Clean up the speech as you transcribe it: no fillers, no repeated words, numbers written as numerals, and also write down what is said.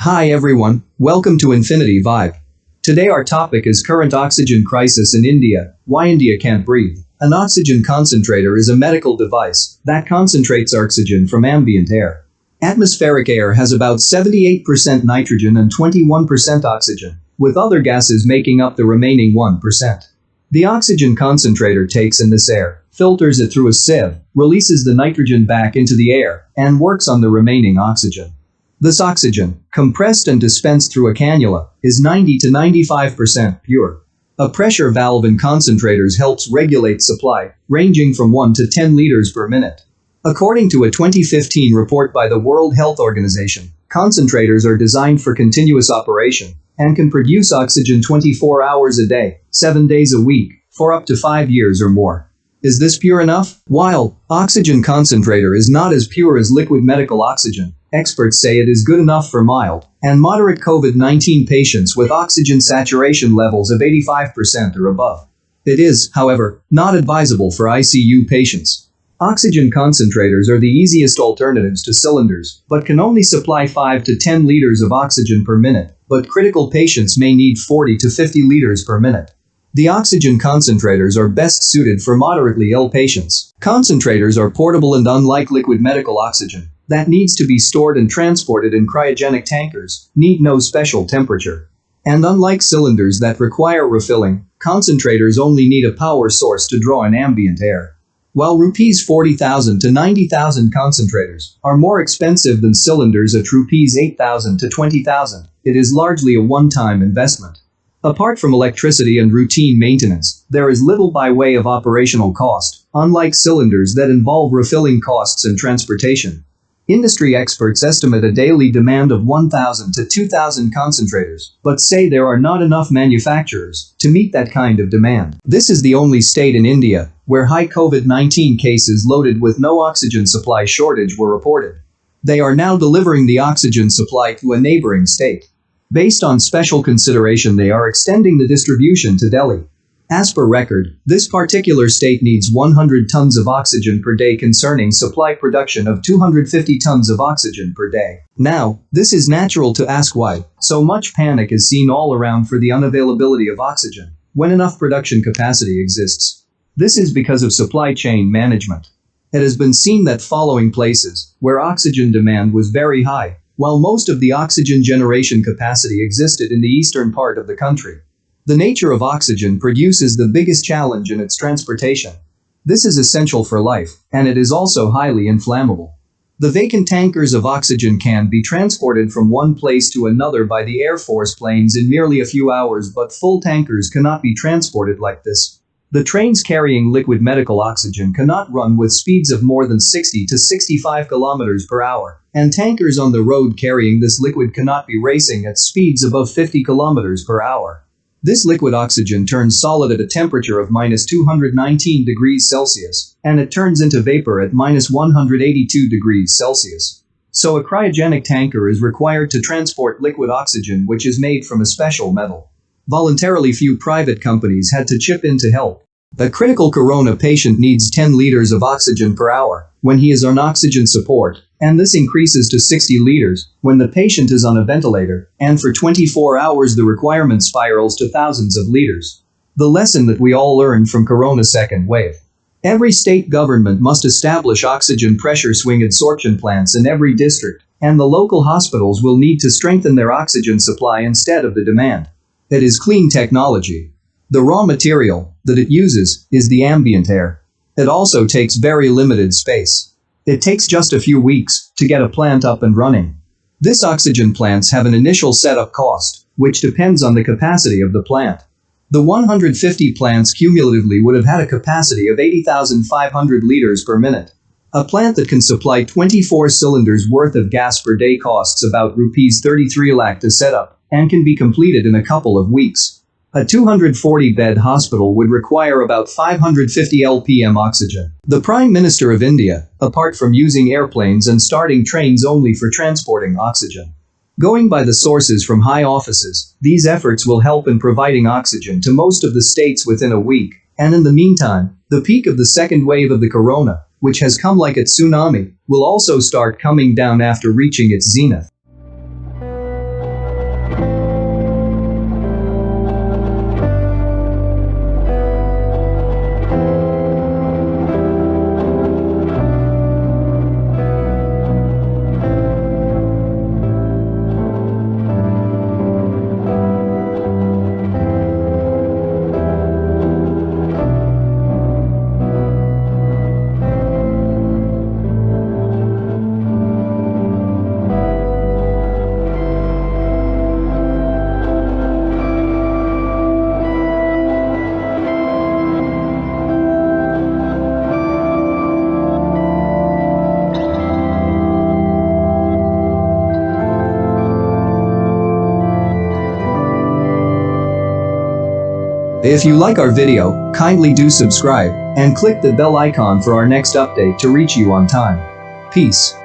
Hi everyone, welcome to Infinity Vibe. Today our topic is current oxygen crisis in India, why India can't breathe. An oxygen concentrator is a medical device that concentrates oxygen from ambient air. Atmospheric air has about 78% nitrogen and 21% oxygen, with other gases making up the remaining 1%. The oxygen concentrator takes in this air, filters it through a sieve, releases the nitrogen back into the air, and works on the remaining oxygen. This oxygen, compressed and dispensed through a cannula, is 90 to 95% pure. A pressure valve in concentrators helps regulate supply, ranging from 1 to 10 liters per minute. According to a 2015 report by the World Health Organization, concentrators are designed for continuous operation and can produce oxygen 24 hours a day, 7 days a week, for up to 5 years or more. Is this pure enough? While oxygen concentrator is not as pure as liquid medical oxygen, experts say it is good enough for mild and moderate COVID-19 patients with oxygen saturation levels of 85% or above. It is, however, not advisable for ICU patients. Oxygen concentrators are the easiest alternatives to cylinders, but can only supply 5 to 10 liters of oxygen per minute, but critical patients may need 40 to 50 liters per minute. The oxygen concentrators are best suited for moderately ill patients. Concentrators are portable and unlike liquid medical oxygen, that needs to be stored and transported in cryogenic tankers, need no special temperature. And unlike cylinders that require refilling, concentrators only need a power source to draw in ambient air. While rupees 40,000 to 90,000 concentrators are more expensive than cylinders at rupees 8,000 to 20,000, it is largely a one-time investment. Apart from electricity and routine maintenance, there is little by way of operational cost, unlike cylinders that involve refilling costs and transportation. Industry experts estimate a daily demand of 1,000 to 2,000 concentrators, but say there are not enough manufacturers to meet that kind of demand. This is the only state in India where high COVID-19 cases loaded with no oxygen supply shortage were reported. They are now delivering the oxygen supply to a neighboring state. Based on special consideration, they are extending the distribution to Delhi. As per record, this particular state needs 100 tons of oxygen per day concerning supply production of 250 tons of oxygen per day. Now, this is natural to ask why so much panic is seen all around for the unavailability of oxygen, when enough production capacity exists. This is because of supply chain management. It has been seen that following places where oxygen demand was very high, while most of the oxygen generation capacity existed in the eastern part of the country. The nature of oxygen produces the biggest challenge in its transportation. This is essential for life, and it is also highly inflammable. The vacant tankers of oxygen can be transported from one place to another by the Air Force planes in merely a few hours, but full tankers cannot be transported like this. The trains carrying liquid medical oxygen cannot run with speeds of more than 60 to 65 kilometers per hour, and tankers on the road carrying this liquid cannot be racing at speeds above 50 kilometers per hour. This liquid oxygen turns solid at a temperature of minus 219 degrees Celsius, and it turns into vapor at minus 182 degrees Celsius. So a cryogenic tanker is required to transport liquid oxygen, which is made from a special metal. Voluntarily few private companies had to chip in to help. A critical corona patient needs 10 liters of oxygen per hour when he is on oxygen support, and this increases to 60 liters when the patient is on a ventilator, and for 24 hours the requirement spirals to thousands of liters. The lesson that we all learned from corona second wave. Every state government must establish oxygen pressure swing adsorption plants in every district, and the local hospitals will need to strengthen their oxygen supply instead of the demand. It is clean technology. The raw material that it uses is the ambient air. It also takes very limited space. It takes just a few weeks to get a plant up and running. This oxygen plants have an initial setup cost, which depends on the capacity of the plant. The 150 plants cumulatively would have had a capacity of 80,500 liters per minute. A plant that can supply 24 cylinders worth of gas per day costs about rupees 33 lakh to set up, and can be completed in a couple of weeks. A 240-bed hospital would require about 550 lpm oxygen. The Prime Minister of India, apart from using airplanes and starting trains only for transporting oxygen. Going by the sources from high offices, these efforts will help in providing oxygen to most of the states within a week, and in the meantime, the peak of the second wave of the corona, which has come like a tsunami, will also start coming down after reaching its zenith. If you like our video, kindly do subscribe and click the bell icon for our next update to reach you on time. Peace.